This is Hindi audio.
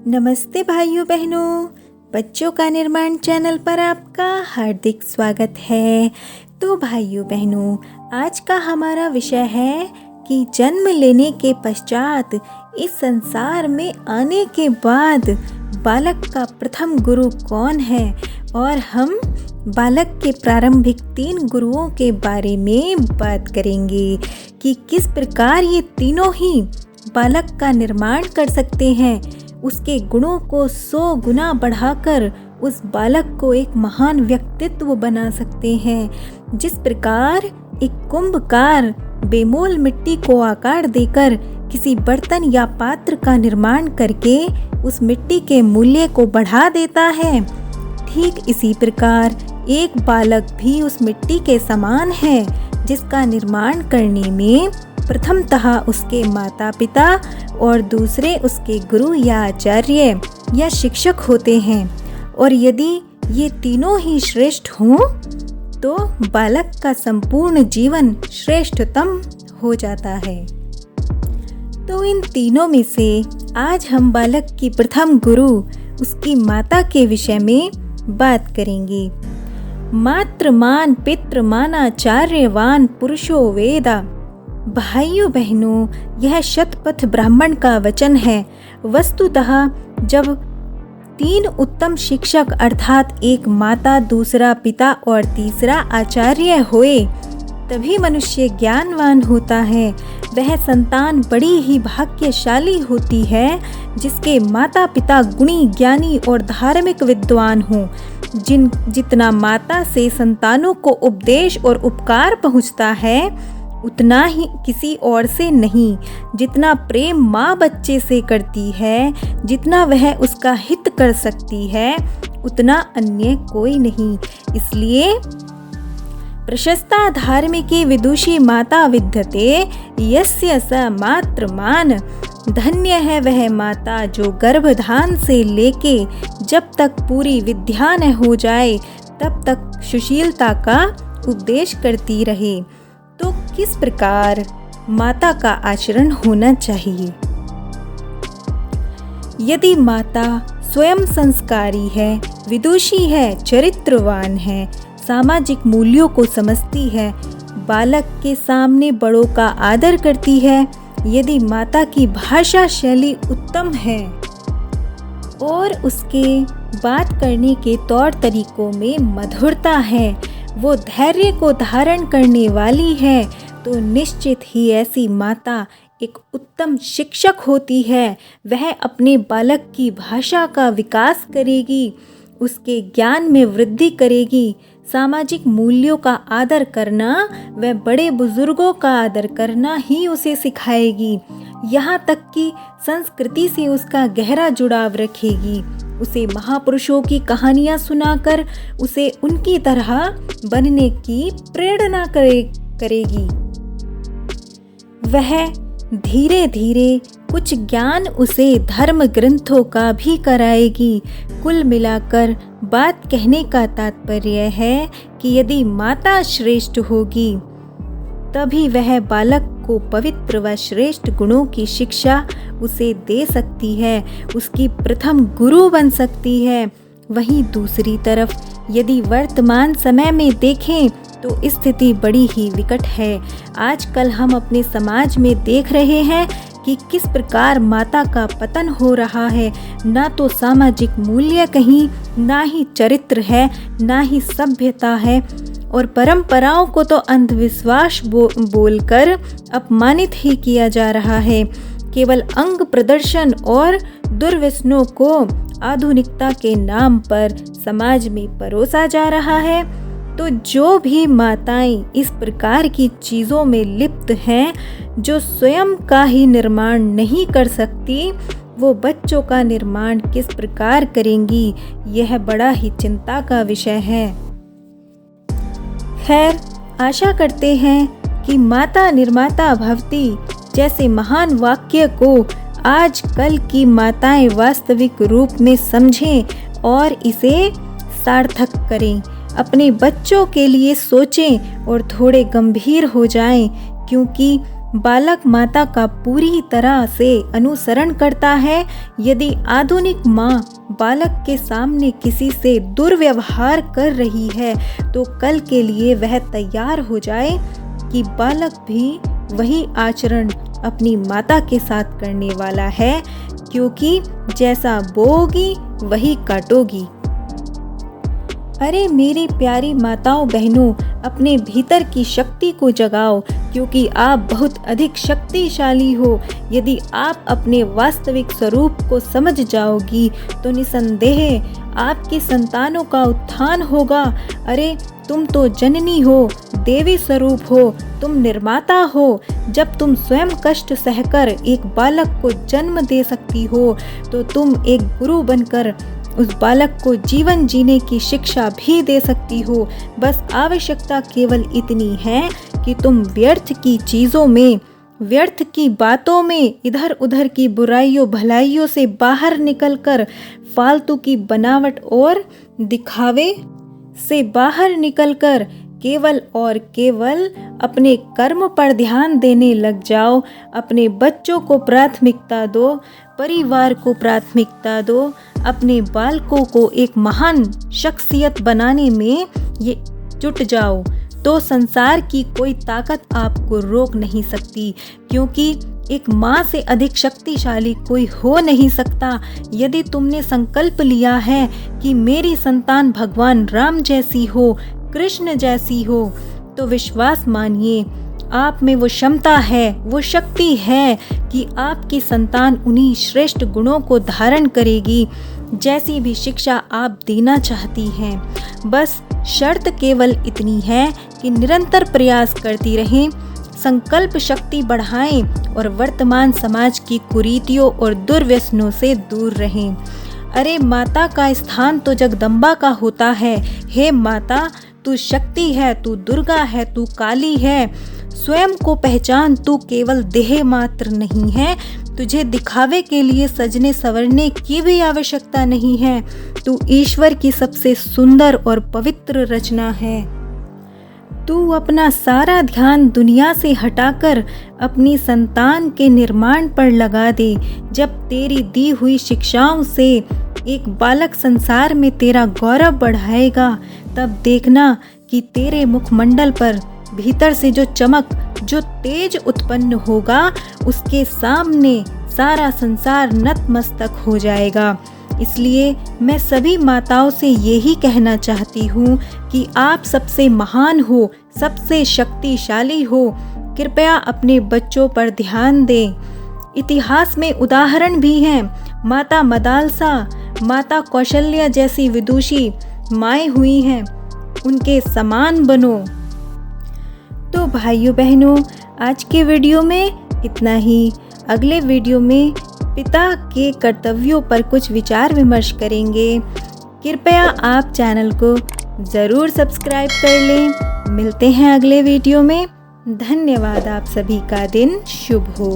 नमस्ते भाइयों बहनों, बच्चों का निर्माण चैनल पर आपका हार्दिक स्वागत है। तो भाइयों बहनों, आज का हमारा विषय है कि जन्म लेने के पश्चात इस संसार में आने के बाद बालक का प्रथम गुरु कौन है, और हम बालक के प्रारंभिक 3 गुरुओं के बारे में बात करेंगे कि किस प्रकार ये तीनों ही बालक का निर्माण कर सकते हैं, उसके गुणों को 100 गुना बढ़ाकर उस बालक को एक महान व्यक्तित्व बना सकते हैं। जिस प्रकार एक कुंभकार बेमोल मिट्टी को आकार देकर किसी बर्तन या पात्र का निर्माण करके उस मिट्टी के मूल्य को बढ़ा देता है, ठीक इसी प्रकार एक बालक भी उस मिट्टी के समान है जिसका निर्माण करने में प्रथमतः उसके माता पिता और दूसरे उसके गुरु या आचार्य या शिक्षक होते हैं। और यदि ये तीनों ही श्रेष्ठ हों तो बालक का संपूर्ण जीवन श्रेष्ठतम हो जाता है। तो इन तीनों में से आज हम बालक की प्रथम गुरु उसकी माता के विषय में बात करेंगे। मातृमान पितृमानाचार्यवान पुरुषो वेदा। भाइयों बहनों, यह शतपथ ब्राह्मण का वचन है। वस्तुतः जब 3 उत्तम शिक्षक अर्थात एक माता, दूसरा पिता और तीसरा आचार्य होए, तभी मनुष्य ज्ञानवान होता है। वह संतान बड़ी ही भाग्यशाली होती है जिसके माता पिता गुणी, ज्ञानी और धार्मिक विद्वान हों। जितना माता से संतानों को उपदेश और उपकार पहुँचता है, उतना ही किसी और से नहीं। जितना प्रेम माँ बच्चे से करती है, जितना वह उसका हित कर सकती है, उतना अन्य कोई नहीं। इसलिए प्रशस्ता धार्मिकी विदुषी माता विद्यते यस्य स मातृमान। धन्य है वह माता जो गर्भधान से लेके जब तक पूरी विद्या न हो जाए तब तक सुशीलता का उपदेश करती रहे। तो किस प्रकार माता का आचरण होना चाहिए? यदि माता स्वयं संस्कारी है, विदुषी है, चरित्रवान है, सामाजिक मूल्यों को समझती है, बालक के सामने बड़ों का आदर करती है, यदि माता की भाषा शैली उत्तम है और उसके बात करने के तौर तरीकों में मधुरता है, वो धैर्य को धारण करने वाली है, तो निश्चित ही ऐसी माता एक उत्तम शिक्षक होती है। वह अपने बालक की भाषा का विकास करेगी, उसके ज्ञान में वृद्धि करेगी, सामाजिक मूल्यों का आदर करना व बड़े बुजुर्गों का आदर करना ही उसे सिखाएगी। यहाँ तक कि संस्कृति से उसका गहरा जुड़ाव रखेगी। उसे महापुरुषों की कहानियाँ सुनाकर उसे उनकी तरह बनने की प्रेरणा करेगी। वह धीरे धीरे कुछ ज्ञान उसे धर्म ग्रंथों का भी कराएगी। कुल मिलाकर बात कहने का तात्पर्य है कि यदि माता श्रेष्ठ होगी तभी वह बालक को पवित्र व श्रेष्ठ गुणों की शिक्षा उसे दे सकती है, उसकी प्रथम गुरु बन सकती है। वहीं दूसरी तरफ यदि वर्तमान समय में देखें तो स्थिति बड़ी ही विकट है। आजकल हम अपने समाज में देख रहे हैं कि किस प्रकार माता का पतन हो रहा है। ना तो सामाजिक मूल्य कहीं, ना ही चरित्र है, ना ही सभ्यता है, और परंपराओं को तो अंधविश्वास बोलकर अपमानित ही किया जा रहा है। केवल अंग प्रदर्शन और दुर्व्यसनों को आधुनिकता के नाम पर समाज में परोसा जा रहा है। तो जो भी माताएं इस प्रकार की चीज़ों में लिप्त हैं, जो स्वयं का ही निर्माण नहीं कर सकती, वो बच्चों का निर्माण किस प्रकार करेंगी, यह बड़ा ही चिंता का विषय है। खैर, आशा करते हैं कि माता निर्माता भवति जैसे महान वाक्य को आज कल की माताएं वास्तविक रूप में समझें और इसे सार्थक करें। अपने बच्चों के लिए सोचें और थोड़े गंभीर हो जाएं, क्योंकि बालक माता का पूरी तरह से अनुसरण करता है, यदि आधुनिक माँ बालक के सामने किसी से दुर्व्यवहार कर रही है तो कल के लिए वह तैयार हो जाए कि बालक भी वही आचरण अपनी माता के साथ करने वाला है, क्योंकि जैसा बोओगी वही काटोगी। अरे मेरी प्यारी माताओं बहनों, अपने भीतर की शक्ति को जगाओ, क्योंकि आप बहुत अधिक शक्तिशाली हो। यदि आप अपने वास्तविक स्वरूप को समझ जाओगी तो निसंदेह आपकी संतानों का उत्थान होगा। अरे तुम तो जननी हो, देवी स्वरूप हो, तुम निर्माता हो। जब तुम स्वयं कष्ट सहकर एक बालक को जन्म दे सकती हो तो तुम एक गुरु बनकर उस बालक को जीवन जीने की शिक्षा भी दे सकती हो। बस आवश्यकता केवल इतनी है कि तुम व्यर्थ की चीज़ों में, व्यर्थ की बातों में, इधर उधर की बुराइयों भलाइयों से बाहर निकलकर, फालतू की बनावट और दिखावे से बाहर निकलकर केवल और केवल अपने कर्म पर ध्यान देने लग जाओ। अपने बच्चों को प्राथमिकता दो, परिवार को प्राथमिकता दो, अपने बालकों को एक महान शख्सियत बनाने में ये जुट जाओ, तो संसार की कोई ताकत आपको रोक नहीं सकती, क्योंकि एक माँ से अधिक शक्तिशाली कोई हो नहीं सकता। यदि तुमने संकल्प लिया है कि मेरी संतान भगवान राम जैसी हो, कृष्ण जैसी हो, तो विश्वास मानिए आप में वो क्षमता है, वो शक्ति है कि आपकी संतान उन्हीं श्रेष्ठ गुणों को धारण करेगी जैसी भी शिक्षा आप देना चाहती हैं। बस शर्त केवल इतनी है कि निरंतर प्रयास करती रहें, संकल्प शक्ति बढ़ाएं और वर्तमान समाज की कुरीतियों और दुर्व्यसनों से दूर रहें। अरे माता का स्थान तो जगदम्बा का होता है। हे माता, तू शक्ति है, तू दुर्गा है, तू काली है। स्वयं को पहचान, तू केवल देह मात्र नहीं है। तुझे दिखावे के लिए सजने संवरने की भी आवश्यकता नहीं है। तू ईश्वर की सबसे सुंदर और पवित्र रचना है। तू अपना सारा ध्यान दुनिया से हटाकर अपनी संतान के निर्माण पर लगा दे। जब तेरी दी हुई शिक्षाओं से एक बालक संसार में तेरा गौरव बढ़ाएगा, तब देखना कि तेरे मुखमंडल पर भीतर से जो चमक, जो तेज उत्पन्न होगा, उसके सामने सारा संसार नतमस्तक हो जाएगा। इसलिए मैं सभी माताओं से यही कहना चाहती हूँ कि आप सबसे महान हो, सबसे शक्तिशाली हो। कृपया अपने बच्चों पर ध्यान दें। इतिहास में उदाहरण भी हैं। माता मदालसा, माता कौशल्या जैसी विदुषी माएँ हुई हैं, उनके समान बनो। तो भाइयों बहनों, आज के वीडियो में इतना ही। अगले वीडियो में पिता के कर्तव्यों पर कुछ विचार विमर्श करेंगे। कृपया आप चैनल को ज़रूर सब्सक्राइब कर लें। मिलते हैं अगले वीडियो में। धन्यवाद। आप सभी का दिन शुभ हो।